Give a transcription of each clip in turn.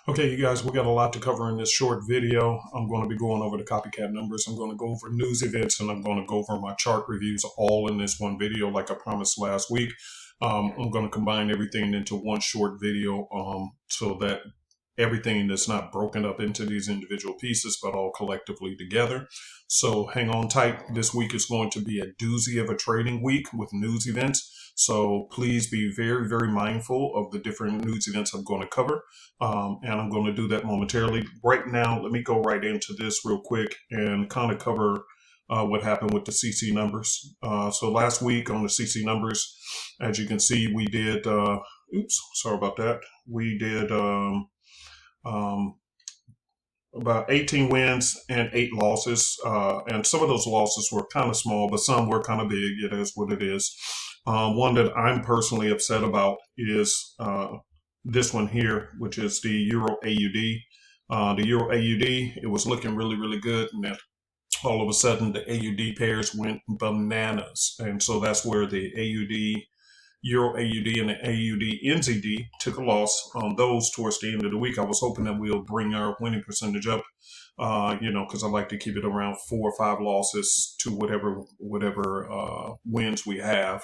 Okay, you guys, we got a lot to cover in this short video. I'm going to be going over the copycat numbers. I'm going to go over news events, and I'm going to go over my chart reviews all in this one video like I promised last week. I'm going to combine everything into one short video so that everything is not broken up into these individual pieces, but all collectively together. So hang on tight. This week is going to be a doozy of a trading week with news events. So please be very, very mindful of the different news events I'm going to cover. And I'm going to do that momentarily. Right now, let me go right into this real quick and kind of cover what happened with the CC numbers. So last week on the CC numbers, as you can see, we did, sorry about that. We did about 18 wins and 8 losses. And some of those losses were kind of small, but some were kind of big. It is what it is. One that I'm personally upset about is this one here, which is the Euro AUD. The Euro AUD, it was looking really, really good. And then all of a sudden, the AUD pairs went bananas. And so that's where the AUD, Euro AUD, and the AUD NZD took a loss on those towards the end of the week. I was hoping that we'll bring our winning percentage up, because I like to keep it around 4 or 5 losses to whatever wins we have.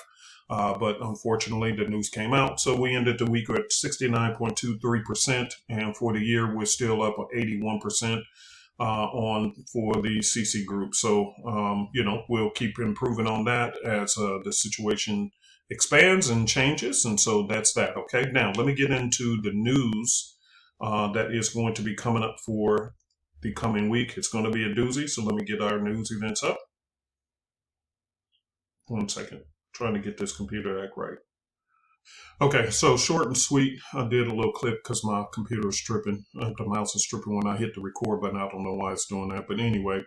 But unfortunately, the news came out. So we ended the week at 69.23%. And for the year, we're still up 81% for the CC group. So, we'll keep improving on that as the situation expands and changes. And so that's that. Okay. Now, let me get into the news that is going to be coming up for the coming week. It's going to be a doozy. So let me get our news events up. 1 second. Trying to get this computer to act right. Okay, so short and sweet. I did a little clip because my computer is tripping. The mouse is tripping when I hit the record button. I don't know why it's doing that. But anyway,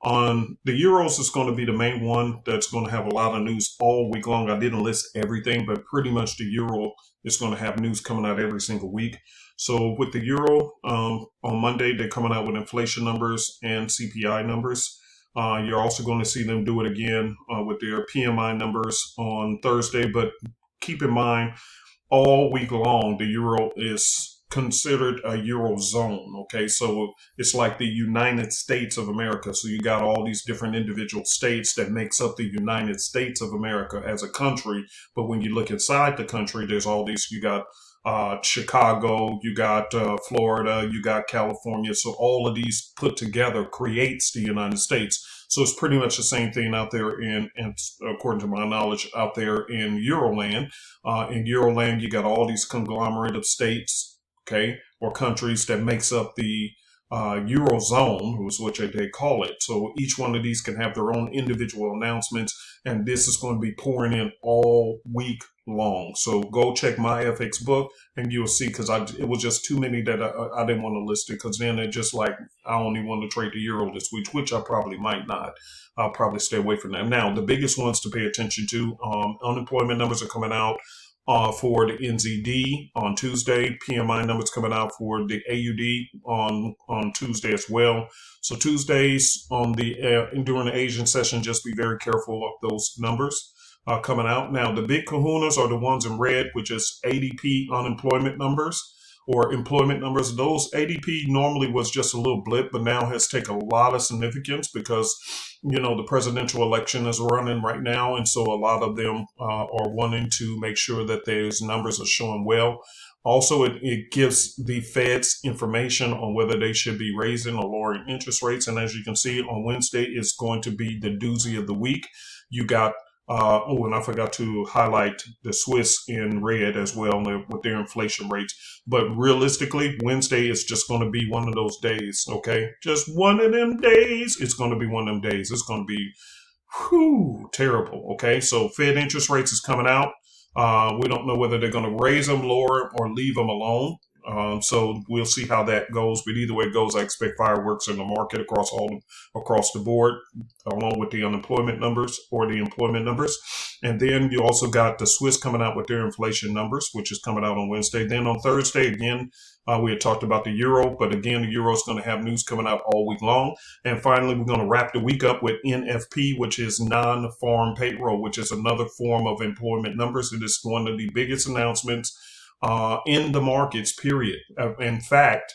on the Euros is going to be the main one that's going to have a lot of news all week long. I didn't list everything, but pretty much the Euro is going to have news coming out every single week. So with the Euro, on Monday, they're coming out with inflation numbers and CPI numbers. You're also going to see them do it again with their PMI numbers on Thursday. But keep in mind, all week long, the Euro is considered a Eurozone. Okay, so it's like the United States of America. So you got all these different individual states that makes up the United States of America as a country. But when you look inside the country, there's all these, you got Chicago, you got Florida, you got California. So all of these put together creates the United States. So it's pretty much the same thing out there and according to my knowledge, out there in Euroland. In Euroland, you got all these conglomerate of states, okay, or countries that makes up the Eurozone, is what they call it. So each one of these can have their own individual announcements, and this is going to be pouring in all week long. So go check my FX book, and you'll see, because it was just too many that I didn't want to list it, because then it just like I only want to trade the euro this week, which I probably might not. I'll probably stay away from that. Now, the biggest ones to pay attention to, unemployment numbers are coming out for the NZD on Tuesday. PMI numbers coming out for the AUD on Tuesday as well. So Tuesdays on during the Asian session, just be very careful of those numbers coming out. Now, the big kahunas are the ones in red, which is ADP unemployment numbers or employment numbers. Those ADP normally was just a little blip, but now has taken a lot of significance because the presidential election is running right now. And so a lot of them are wanting to make sure that those numbers are showing well. Also, it gives the Feds information on whether they should be raising or lowering interest rates. And as you can see, on Wednesday, it's going to be the doozy of the week. You got and I forgot to highlight the Swiss in red as well with their inflation rates. But realistically, Wednesday is just going to be one of those days, okay? Just one of them days. It's going to be one of them days. It's going to be terrible, okay? So Fed interest rates is coming out. We don't know whether they're going to raise them, lower them, or leave them alone. So we'll see how that goes. But either way it goes, I expect fireworks in the market across the board, along with the unemployment numbers or the employment numbers. And then you also got the Swiss coming out with their inflation numbers, which is coming out on Wednesday. Then on Thursday, again, we had talked about the euro, but again, the euro is going to have news coming out all week long. And finally, we're going to wrap the week up with NFP, which is non-farm payroll, which is another form of employment numbers. It is one of the biggest announcements in the markets, period. In fact,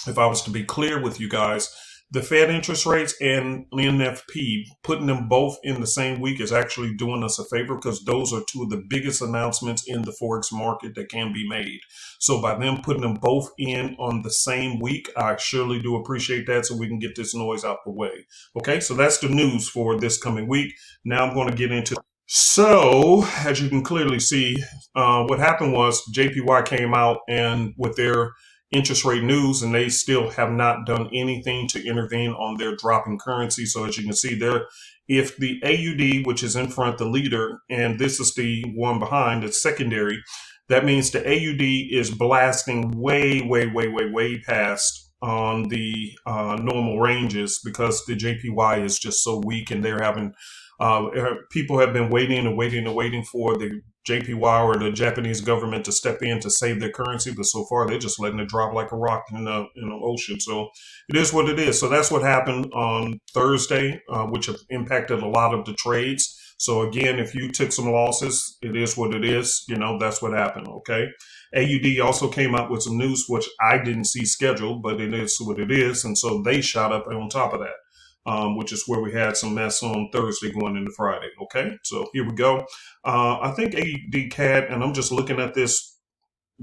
if I was to be clear with you guys, the Fed interest rates and NFP, putting them both in the same week is actually doing us a favor, because those are two of the biggest announcements in the Forex market that can be made. So by them putting them both in on the same week, I surely do appreciate that, so we can get this noise out the way. Okay, so that's the news for this coming week. Now I'm going to get into. So as you can clearly see, what happened was JPY came out and with their interest rate news, and they still have not done anything to intervene on their dropping currency. So as you can see there, if the AUD, which is in front, the leader, and this is the one behind, it's secondary, that means the AUD is blasting way past on the normal ranges, because the JPY is just so weak, and they're having people have been waiting for the JPY or the Japanese government to step in to save their currency, but so far they're just letting it drop like a rock in the ocean. So it is what it is. So that's what happened on Thursday, which have impacted a lot of the trades. So again, if you took some losses, it is what it is. You know, that's what happened. Okay. AUD also came out with some news, which I didn't see scheduled, but it is what it is. And so they shot up on top of that. Which is where we had some mess on Thursday going into Friday. Okay, so here we go. I think AUD CAD, and I'm just looking at this,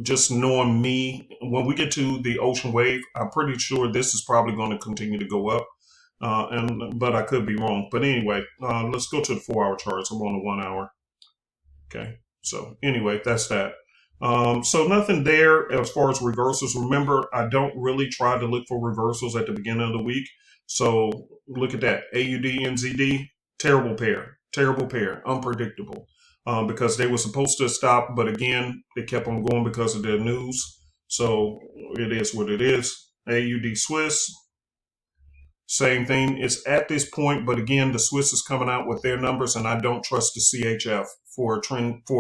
just knowing me, when we get to the ocean wave, I'm pretty sure this is probably going to continue to go up, but I could be wrong. But anyway, let's go to the 4-hour charts. I'm on the 1 hour. Okay, so anyway, that's that. So nothing there as far as reversals. Remember, I don't really try to look for reversals at the beginning of the week. So look at that. AUD, NZD, terrible pair, unpredictable, because they were supposed to stop. But again, they kept on going because of their news. So it is what it is. AUD Swiss, same thing. It's at this point, but again, the Swiss is coming out with their numbers, and I don't trust the CHF for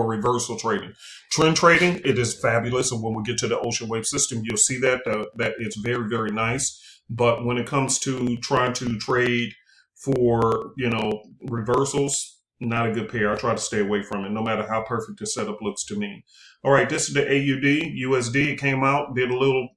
reversal trading. Trend trading, it is fabulous, and when we get to the ocean wave system, you'll see that that it's very nice. But when it comes to trying to trade for, you know, reversals, not a good pair. I try to stay away from it, no matter how perfect the setup looks to me. All right, this is the AUD, USD. It came out, did a little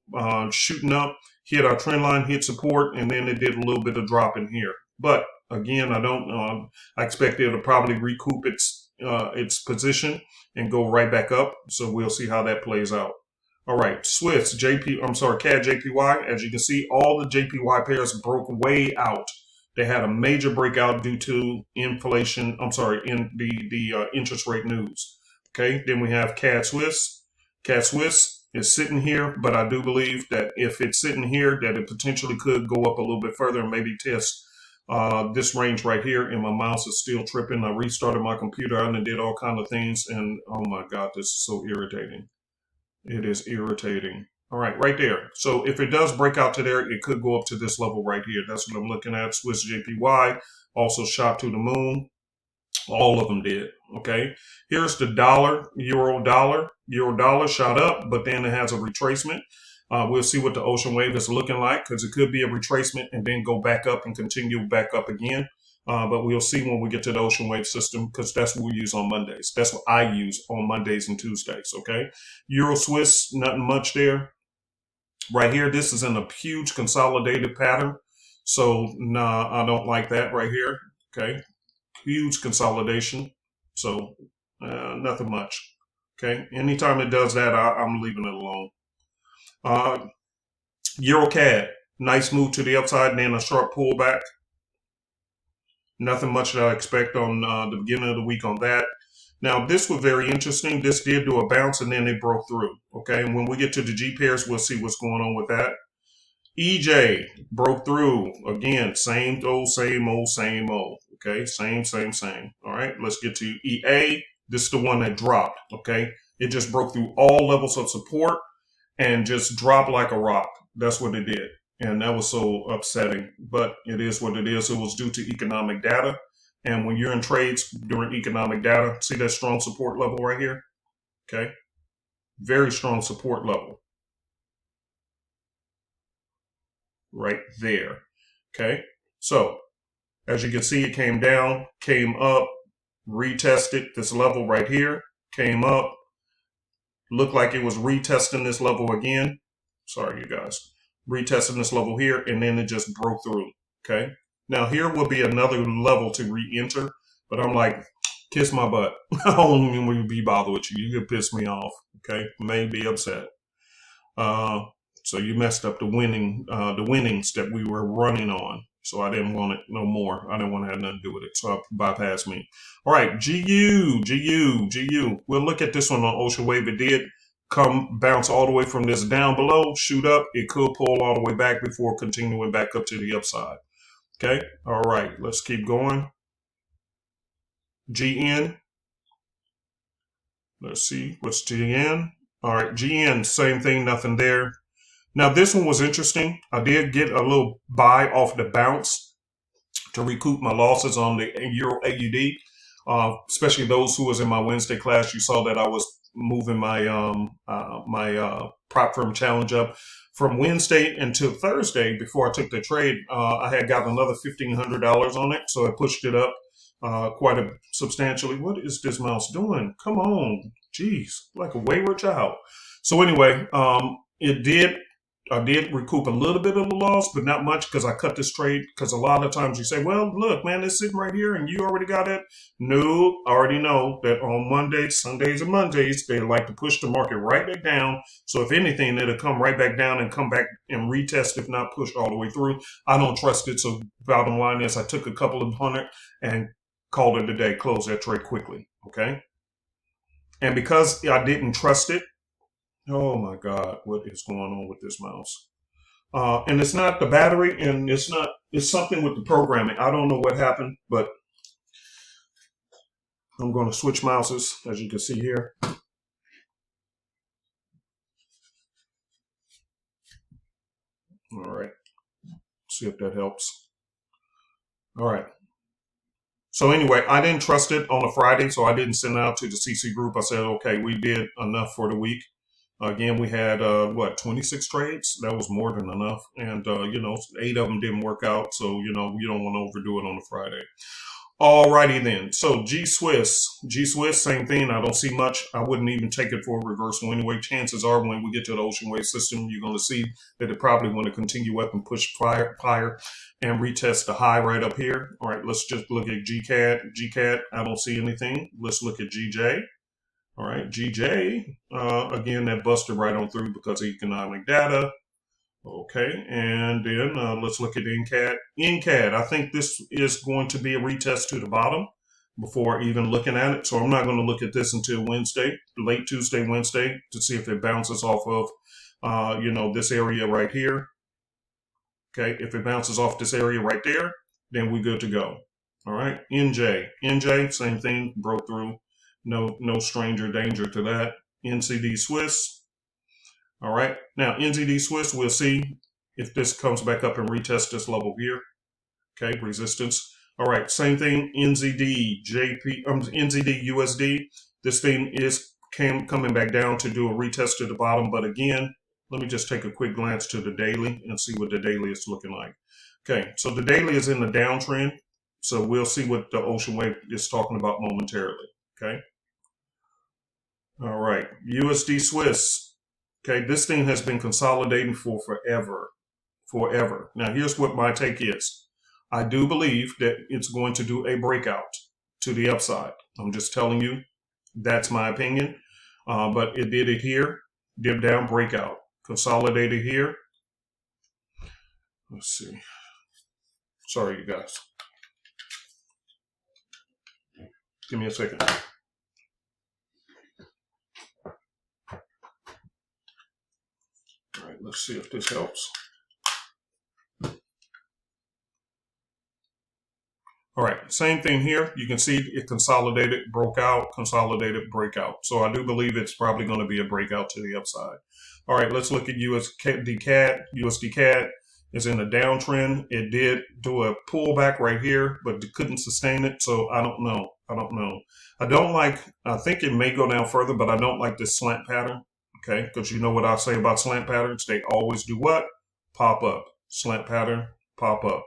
shooting up, hit our trend line, hit support, and then it did a little bit of drop in here. But again, I expect it to probably recoup its position and go right back up. So we'll see how that plays out. All right, Swiss, CAD JPY. As you can see, all the JPY pairs broke way out. They had a major breakout due to inflation. In the interest rate news. Okay, then we have CAD Swiss. CAD Swiss is sitting here, but I do believe that if it's sitting here, that it potentially could go up a little bit further and maybe test this range right here. And my mouse is still tripping. I restarted my computer and did all kinds of things, and oh my God, this is so irritating. It is irritating. All right, right there. So if it does break out to there, it could go up to this level right here. That's what I'm looking at. Swiss JPY also shot to the moon. All of them did. Okay. Here's the dollar, euro dollar. Euro dollar shot up, but then it has a retracement. We'll see what the ocean wave is looking like, because it could be a retracement and then go back up and continue back up again. But we'll see when we get to the ocean wave system, because that's what we use on Mondays. That's what I use on Mondays and Tuesdays, okay? Euro Swiss, nothing much there. Right here, this is in a huge consolidated pattern. So, nah, I don't like that right here, okay? Huge consolidation. So, nothing much, okay? Anytime it does that, I'm leaving it alone. Euro CAD, nice move to the upside and then a sharp pullback. Nothing much that I expect on the beginning of the week on that. Now, this was very interesting. This did do a bounce, and then it broke through. Okay, and when we get to the G pairs, we'll see what's going on with that. EJ broke through. Again, same old. Okay, same. All right, let's get to EA. This is the one that dropped. Okay, it just broke through all levels of support and just dropped like a rock. That's what it did. And that was so upsetting, but it is what it is. It was due to economic data. And when you're in trades during economic data, see that strong support level right here? Okay. Very strong support level. Right there. Okay. So as you can see, it came down, came up, retested this level right here, came up, looked like it was retesting this level again. Sorry, you guys. Retesting this level here, and then it just broke through. Okay. Now here will be another level to re-enter, but I'm like, kiss my butt. I don't even want to be bothered with you. You could piss me off. Okay. May be upset. So you messed up the winnings that we were running on. So I didn't want it no more. I didn't want to have nothing to do with it. So bypass me. All right, GU. We'll look at this one on Ocean Wave. It did come bounce all the way from this down below, shoot up. It could pull all the way back before continuing back up to the upside. Okay. All right, let's keep going. GN. Let's see. What's GN? All right, GN, same thing, nothing there. Now, this one was interesting. I did get a little buy off the bounce to recoup my losses on the Euro AUD, especially those who was in my Wednesday class. You saw that I was moving my prop firm challenge up from Wednesday until Thursday before I took the trade. I had got another $1,500 on it, so I pushed it up quite substantially. What is this mouse doing? Come on. Jeez, like a wayward child. So anyway, I did recoup a little bit of the loss, but not much because I cut this trade. Because a lot of times you say, well, look, man, it's sitting right here and you already got it. No, I already know that on Mondays, Sundays, and Mondays, they like to push the market right back down. So if anything, it'll come right back down and come back and retest, if not push all the way through. I don't trust it. So bottom line is I took a couple of hundred and called it a day, closed that trade quickly. Okay. And because I didn't trust it, oh my God, what is going on with this mouse? And it's not the battery, and it's something with the programming. I don't know what happened, but I'm going to switch mouses, as you can see here. All right, see if that helps. All right. So anyway, I didn't trust it on a Friday, so I didn't send it out to the CC group. I said, okay, we did enough for the week. Again, we had, 26 trades? That was more than enough. And, 8 of them didn't work out. So, you don't want to overdo it on a Friday. Alrighty then. So G-Swiss, same thing. I don't see much. I wouldn't even take it for a reversal anyway. Chances are when we get to the ocean wave system, you're going to see that it probably want to continue up and push higher and retest the high right up here. All right, let's just look at GCAD. I don't see anything. Let's look at GJ. All right, GJ, again, that busted right on through because of economic data. Okay, and then let's look at NCAD. NCAD, I think this is going to be a retest to the bottom before even looking at it. So I'm not going to look at this until Wednesday, late Tuesday, Wednesday, to see if it bounces off of, this area right here. Okay, if it bounces off this area right there, then we're good to go. All right, NJ, same thing, broke through. No stranger danger to that. NCD Swiss. All right. Now, NZD Swiss, we'll see if this comes back up and retest this level here. Okay, resistance. All right, same thing. NZD USD. This thing is coming back down to do a retest to the bottom. But again, let me just take a quick glance to the daily and see what the daily is looking like. Okay, so the daily is in the downtrend. So we'll see what the ocean wave is talking about momentarily. Okay. All right, USD Swiss. Okay, this thing has been consolidating for forever. Now, here's what my take is. I do believe that it's going to do a breakout to the upside. I'm just telling you, that's my opinion. But it did it here, dip down, breakout, consolidated here. Let's see. Sorry, you guys. Give me a second. All right, let's see if this helps. All right, same thing here. You can see it consolidated, broke out, consolidated, breakout. So I do believe it's probably going to be a breakout to the upside. All right, let's look at USD CAD. USD CAD is in a downtrend. It did do a pullback right here, but it couldn't sustain it. So I don't know. I think it may go down further, but I don't like this slant pattern. Okay, because you know what I say about slant patterns? They always do what? Pop up. Slant pattern, pop up.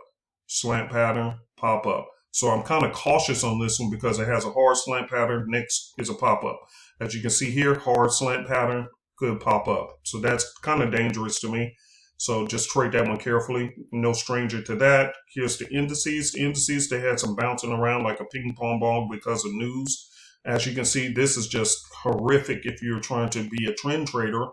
Slant pattern, pop up. So I'm kind of cautious on this one because it has a hard slant pattern. Next is a pop up. As you can see here, hard slant pattern could pop up. So that's kind of dangerous to me. So just trade that one carefully. No stranger to that. Here's the indices. The indices, they had some bouncing around like a ping pong ball because of news. As you can see, this is just horrific if you're trying to be a trend trader.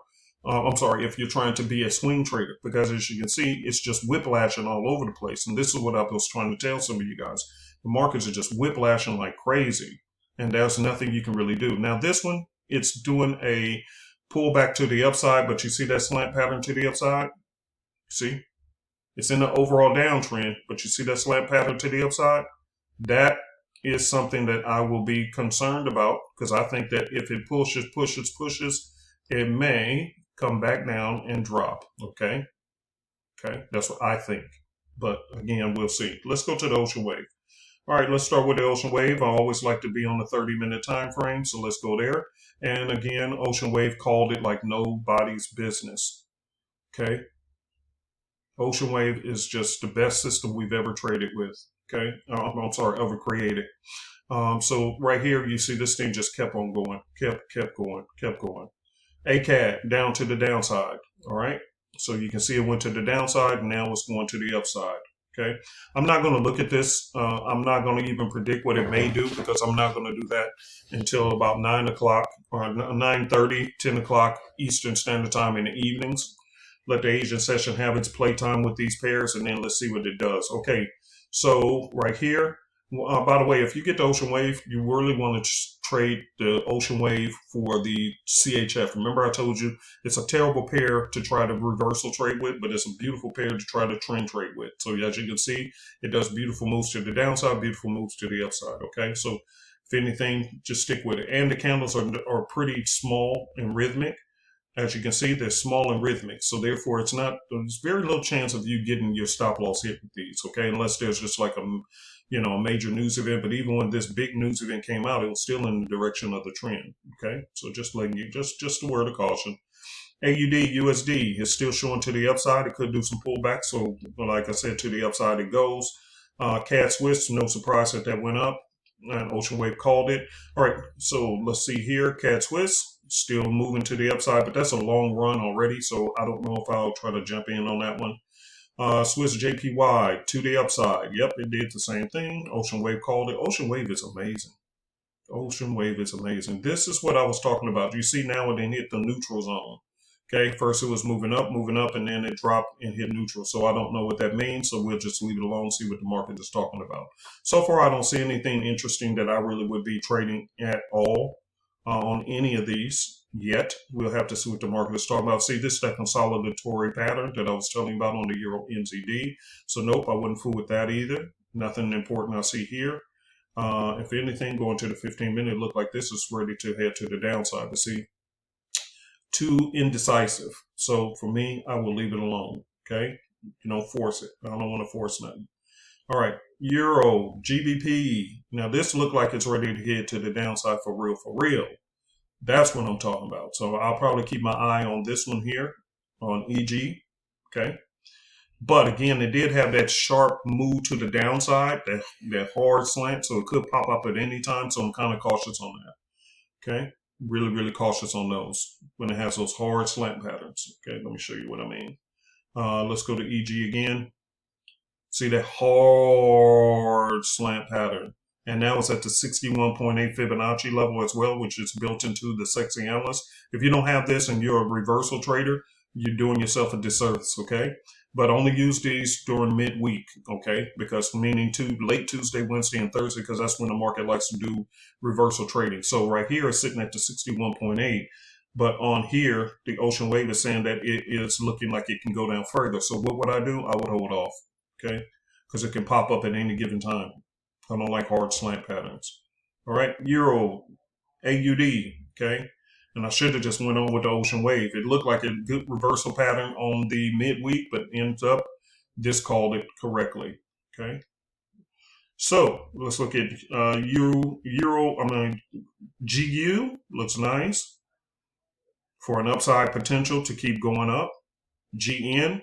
If you're trying to be a swing trader, because as you can see, it's just whiplashing all over the place. And this is what I was trying to tell some of you guys. The markets are just whiplashing like crazy, and there's nothing you can really do. Now this one, it's doing a pullback to the upside, but you see that slant pattern to the upside? See? It's in the overall downtrend, but you see that slant pattern to the upside? That is something that I will be concerned about, because I think that if it pushes, it may come back down and drop. Okay, that's what I think, but again, we'll see. Let's go to the ocean wave. All right, let's start with the ocean wave. I always like to be on the 30-minute time frame, so let's go there. And again, ocean wave called it like nobody's business. Okay, ocean wave is just the best system we've ever traded with. Okay, ever created. So right here, you see this thing just kept on going, kept going. ACAD down to the downside. All right, so you can see it went to the downside, and now it's going to the upside. Okay, I'm not going to look at this. I'm not going to even predict what it may do, because I'm not going to do that until about 9 o'clock or 9:30, 10 o'clock Eastern Standard Time in the evenings. Let the Asian session have its playtime with these pairs, and then let's see what it does. Okay, so right here, by the way, if you get the ocean wave, you really want to trade the ocean wave for the CHF. Remember I told you it's a terrible pair to try to reversal trade with, but it's a beautiful pair to try to trend trade with. So as you can see, it does beautiful moves to the downside, beautiful moves to the upside. Okay, so if anything, just stick with it. And the candles are pretty small and rhythmic. As you can see, they're small and rhythmic. So therefore, there's very little chance of you getting your stop loss hit with these, okay? Unless there's just like a major news event. But even when this big news event came out, it was still in the direction of the trend, okay? So just letting you, just a word of caution. AUD, USD is still showing to the upside. It could do some pullback. So like I said, to the upside it goes. CAD Swiss, no surprise that went up. And Ocean Wave called it. All right, so let's see here. CAD Swiss still moving to the upside, but that's a long run already, so I don't know if I'll try to jump in on that one. Swiss JPY to the upside. Yep, it did the same thing. Ocean Wave called it. Ocean Wave is amazing. Ocean Wave is amazing. This is what I was talking about. You see now it didn't hit the neutral zone. Okay, first it was moving up, and then it dropped and hit neutral. So I don't know what that means, so we'll just leave it alone, see what the market is talking about. So far, I don't see anything interesting that I really would be trading at all on any of these yet. We'll have to see what the market is talking about. See, this is that consolidatory pattern that I was telling you about on the Euro NZD. So nope, I wouldn't fool with that either. Nothing important I see here. If anything, going to the 15-minute, look like this is ready to head to the downside. But see, too indecisive. So for me, I will leave it alone. Okay, force it. I don't want to force nothing. All right, Euro, GBP. Now this looked like it's ready to head to the downside for real. That's what I'm talking about. So I'll probably keep my eye on this one here on EG. Okay. But again, it did have that sharp move to the downside, that hard slant. So it could pop up at any time. So I'm kind of cautious on that. Okay. Really cautious on those when it has those hard slant patterns. Okay. Let me show you what I mean. Let's go to EG again. See that hard slant pattern. And now it's at the 61.8 Fibonacci level as well, which is built into the Sexy Analyst. If you don't have this and you're a reversal trader, you're doing yourself a disservice, okay? But only use these during midweek, okay? Because meaning late Tuesday, Wednesday, and Thursday, because that's when the market likes to do reversal trading. So right here it's sitting at the 61.8. But on here, the Ocean Wave is saying that it is looking like it can go down further. So what would I do? I would hold off. Okay, because it can pop up at any given time. I don't like hard slant patterns. All right, Euro, AUD, okay? And I should have just went on with the Ocean Wave. It looked like a good reversal pattern on the midweek, but ends up, this called it correctly, okay? So let's look at GU, looks nice for an upside potential to keep going up. GN,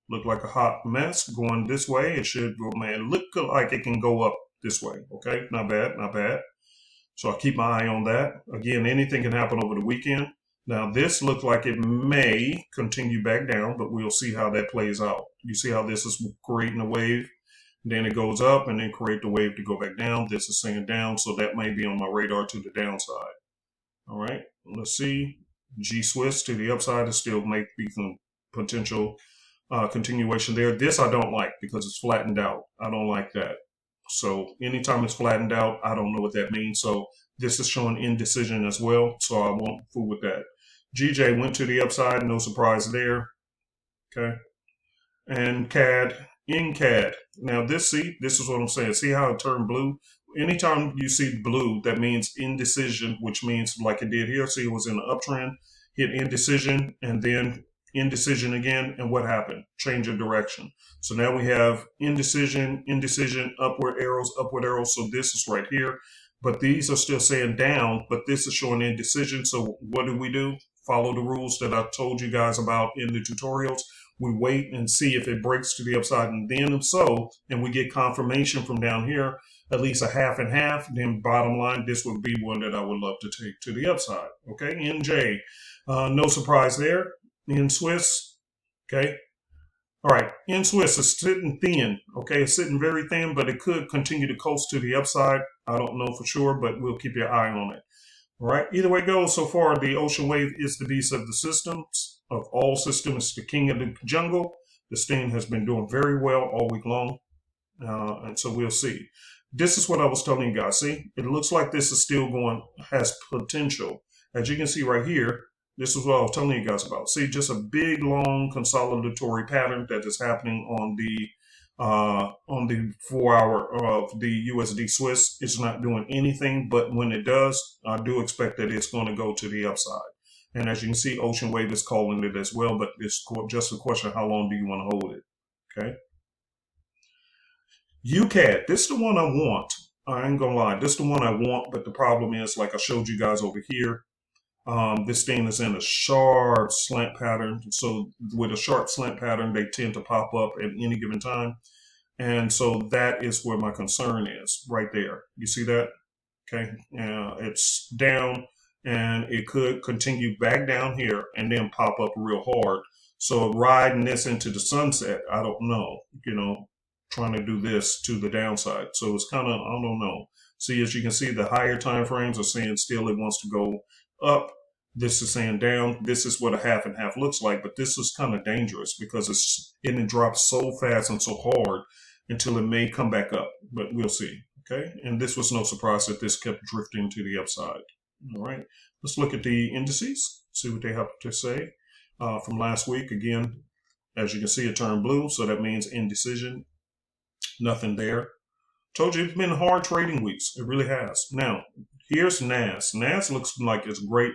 look like a hot mess going this way. It should go, man, look like it can go up this way. Okay, not bad. So I keep my eye on that. Again, anything can happen over the weekend. Now this looks like it may continue back down, but we'll see how that plays out. You see how this is creating a wave, then it goes up and then create the wave to go back down. This is saying down, so that may be on my radar to the downside. All right, let's see. G-Swiss to the upside is still may be some potential continuation there. This I don't like because it's flattened out. I don't like that. So anytime it's flattened out, I don't know what that means. So this is showing indecision as well, so I won't fool with that. GJ went to the upside, no surprise there. Okay. And CAD, in CAD. Now this is what I'm saying. See how it turned blue? Anytime you see blue, that means indecision, which means like it did here. See, it was in the uptrend, hit indecision, and then indecision again. And what happened? Change of direction. So now we have indecision, indecision, upward arrows, upward arrows. So this is right here. But these are still saying down, but this is showing indecision. So what do? Follow the rules that I told you guys about in the tutorials. We wait and see if it breaks to the upside, and then if so, and we get confirmation from down here, at least a half and half, then bottom line, this would be one that I would love to take to the upside. Okay, NJ, no surprise there. In Swiss, okay. All right, in Swiss is sitting thin, okay, it's sitting very thin, but it could continue to coast to the upside. I don't know for sure, but we'll keep your eye on it. All right, either way it goes, so far the ocean wave is the beast of the systems, of all systems, the king of the jungle. This thing has been doing very well all week long, and so we'll see. This is what I was telling you guys. See, it looks like this is still going, has potential. As you can see right here, this is what I was telling you guys about. See, just a big, long consolidatory pattern that is happening on the 4 hour of the USD Swiss. It's not doing anything, but when it does, I do expect that it's going to go to the upside. And as you can see, Ocean Wave is calling it as well, but it's just a question of how long do you want to hold it, okay? UCAD, this is the one I want. I ain't gonna lie, this is the one I want, but the problem is, like I showed you guys over here, this thing is in a sharp slant pattern. So with a sharp slant pattern, they tend to pop up at any given time. And so that is where my concern is, right there. You see that? Okay, it's down, and it could continue back down here and then pop up real hard. So riding this into the sunset, I don't know, trying to do this to the downside. So it's kind of, I don't know. See, as you can see, the higher time frames are saying still it wants to go up. This is saying down. This is what a half and half looks like, but this is kind of dangerous because it drops so fast and so hard until it may come back up, but we'll see. Okay, and this was no surprise that this kept drifting to the upside. All right, let's look at the indices, see what they have to say from last week. Again, as you can see, it turned blue, so that means indecision. Nothing there. Told you it's been hard trading weeks. It really has. Now, here's NAS. NAS looks like it's great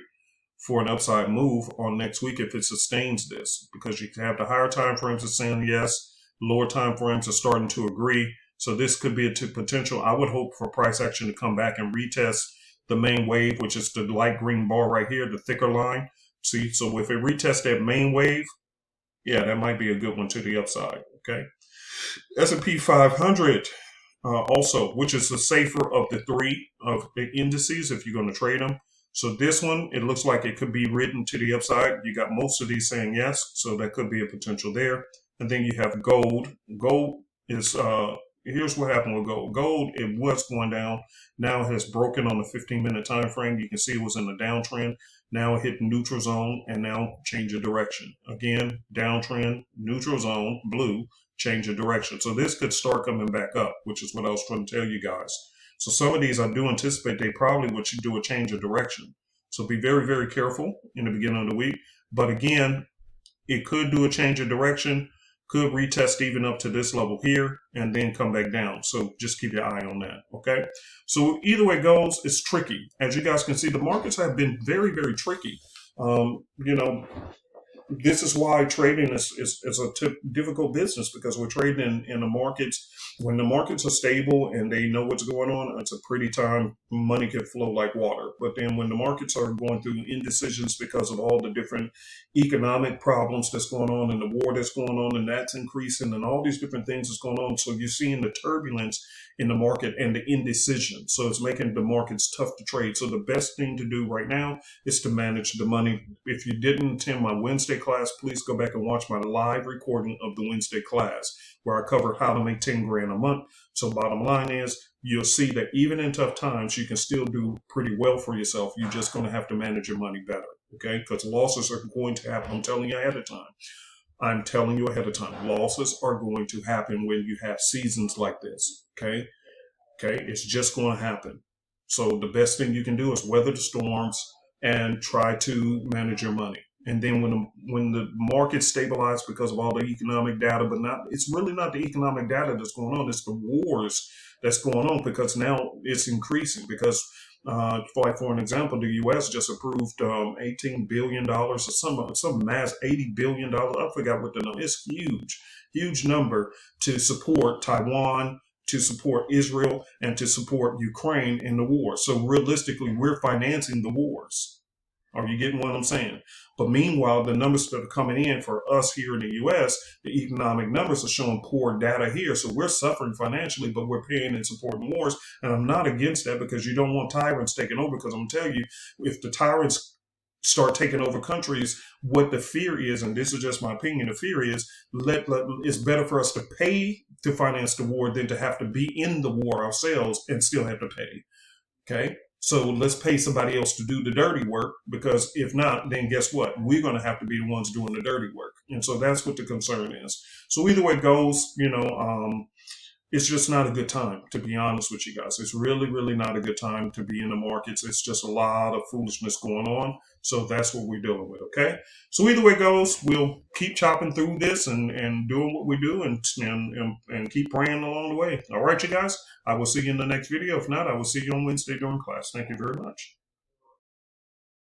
for an upside move on next week if it sustains this, because you can have the higher time frames are saying yes, lower time frames are starting to agree. So this could be a potential. I would hope for price action to come back and retest the main wave, which is the light green bar right here, the thicker line. See, so if it retests that main wave, yeah, that might be a good one to the upside. Okay, S&P 500 also, which is the safer of the three of the indices if you're going to trade them. So this one, it looks like it could be written to the upside. You got most of these saying yes, so that could be a potential there. And then you have gold. Gold is, here's what happened with gold. Gold, it was going down. Now it has broken on the 15-minute time frame. You can see it was in a downtrend. Now it hit neutral zone and now change of direction. Again, downtrend, neutral zone, blue, change of direction. So this could start coming back up, which is what I was trying to tell you guys. So some of these I do anticipate they probably would do a change of direction. So be very, very careful in the beginning of the week. But again, it could do a change of direction, could retest even up to this level here and then come back down. So just keep your eye on that, okay? So either way it goes, it's tricky. As you guys can see, the markets have been very, very tricky. this is why trading is a difficult business, because we're trading in the markets. When the markets are stable and they know what's going on, it's a pretty time. Money can flow like water. But then when the markets are going through indecisions because of all the different economic problems that's going on and the war that's going on and that's increasing and all these different things that's going on. So you're seeing the turbulence in the market and the indecision. So it's making the markets tough to trade. So the best thing to do right now is to manage the money. If you didn't attend my Wednesday class, please go back and watch my live recording of the Wednesday class where I cover how to make 10 grand a month. So bottom line is, you'll see that even in tough times, you can still do pretty well for yourself. You're just going to have to manage your money better, okay? Because losses are going to happen. I'm telling you ahead of time. I'm telling you ahead of time. Losses are going to happen when you have seasons like this, okay? Okay, it's just going to happen. So the best thing you can do is weather the storms and try to manage your money. And then when the market stabilizes because of all the economic data, but it's really not the economic data that's going on, it's the wars that's going on, because now it's increasing. Because for an example, the U.S. just approved $18 billion or some mass $80 billion. I forgot what the number. It's huge number to support Taiwan, to support Israel, and to support Ukraine in the war. So realistically, we're financing the wars. Are you getting what I'm saying? But meanwhile, the numbers that are coming in for us here in the U.S., the economic numbers are showing poor data here. So we're suffering financially, but we're paying and supporting wars. And I'm not against that, because you don't want tyrants taking over. Because I'm telling you, if the tyrants start taking over countries, what the fear is, and this is just my opinion, the fear is it's better for us to pay to finance the war than to have to be in the war ourselves and still have to pay. Okay? So let's pay somebody else to do the dirty work, because if not, then guess what? We're going to have to be the ones doing the dirty work. And so that's what the concern is. So either way it goes, it's just not a good time, to be honest with you guys. It's really, really not a good time to be in the markets. It's just a lot of foolishness going on. So that's what we're dealing with, okay? So either way it goes, we'll keep chopping through this and doing what we do and keep praying along the way. All right, you guys? I will see you in the next video. If not, I will see you on Wednesday during class. Thank you very much.